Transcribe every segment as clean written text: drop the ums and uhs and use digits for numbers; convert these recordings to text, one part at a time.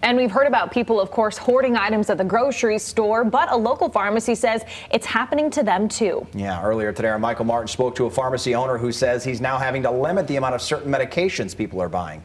And we've heard about people, of course, hoarding items at the grocery store, but a local pharmacy says it's happening to them too. Yeah, earlier today, our Michael Martin spoke to a pharmacy owner who says he's now having to limit the amount of certain medications people are buying.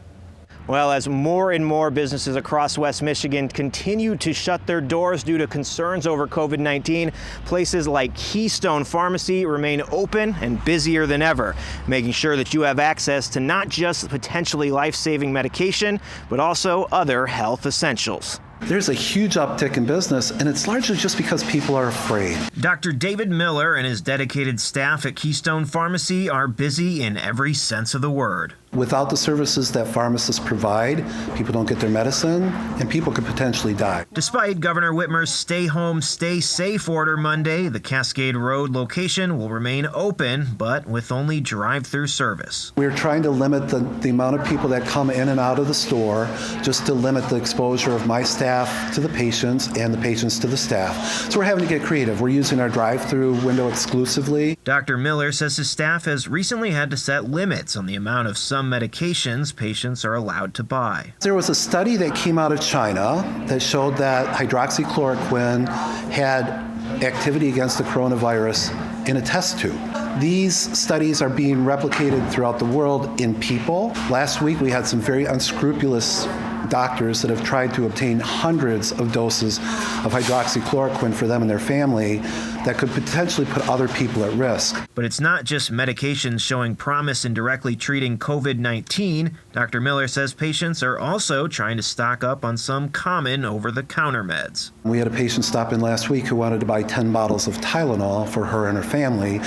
Well, as more and more businesses across West Michigan continue to shut their doors due to concerns over COVID-19, places like Keystone Pharmacy remain open and busier than ever, making sure that you have access to not just potentially life-saving medication, but also other health essentials. There's a huge uptick in business, and it's largely just because people are afraid. Dr. David Miller and his dedicated staff at Keystone Pharmacy are busy in every sense of the word. Without the services that pharmacists provide, people don't get their medicine, and people could potentially die. Despite Governor Whitmer's stay home, stay safe order Monday, the Cascade Road location will remain open, but with only drive-through service. We're trying to limit the amount of people that come in and out of the store, just to limit the exposure of my staff to the patients and the patients to the staff. So we're having to get creative. We're using our drive-through window exclusively. Dr. Miller says his staff has recently had to set limits on the amount of some medications patients are allowed to buy. There was a study that came out of China that showed that hydroxychloroquine had activity against the coronavirus in a test tube. These studies are being replicated throughout the world in people. Last week we had some very unscrupulous doctors that have tried to obtain hundreds of doses of hydroxychloroquine for them and their family that could potentially put other people at risk. But it's not just medications showing promise in directly treating COVID-19. Dr. Miller says patients are also trying to stock up on some common over-the-counter meds. We had a patient stop in last week who wanted to buy 10 bottles of Tylenol for her and her family.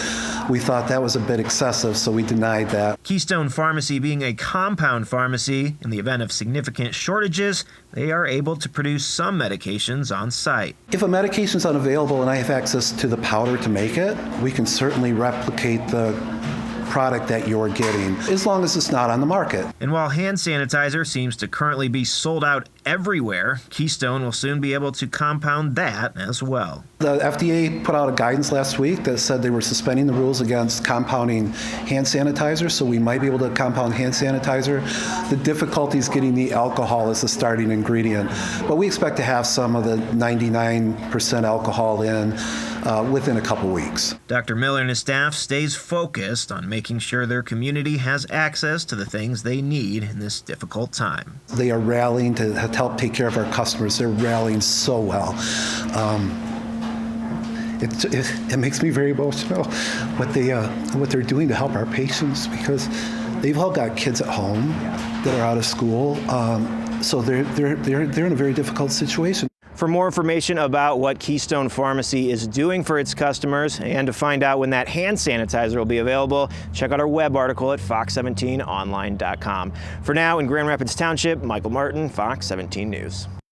We thought that was a bit excessive, so we denied that. Keystone Pharmacy being a compound pharmacy, in the event of significant shortages, they are able to produce some medications on site. If a medication is unavailable and I have access to the powder to make it, we can certainly replicate the product that you're getting, as long as it's not on the market. And while hand sanitizer seems to currently be sold out everywhere, Keystone will soon be able to compound that as well. The FDA put out a guidance last week that said they were suspending the rules against compounding hand sanitizer, so we might be able to compound hand sanitizer. The difficulty is getting the alcohol as the starting ingredient, but we expect to have some of the 99% alcohol in within a couple weeks. Dr. Miller and his staff stays focused on making sure their community has access to the things they need in this difficult time. They are rallying to help take care of our customers. They're rallying so well. It makes me very emotional what they're doing to help our patients, because they've all got kids at home that are out of school, so they're in a very difficult situation. For more information about what Keystone Pharmacy is doing for its customers and to find out when that hand sanitizer will be available, check out our web article at fox17online.com. For now, in Grand Rapids Township, Michael Martin, Fox 17 News.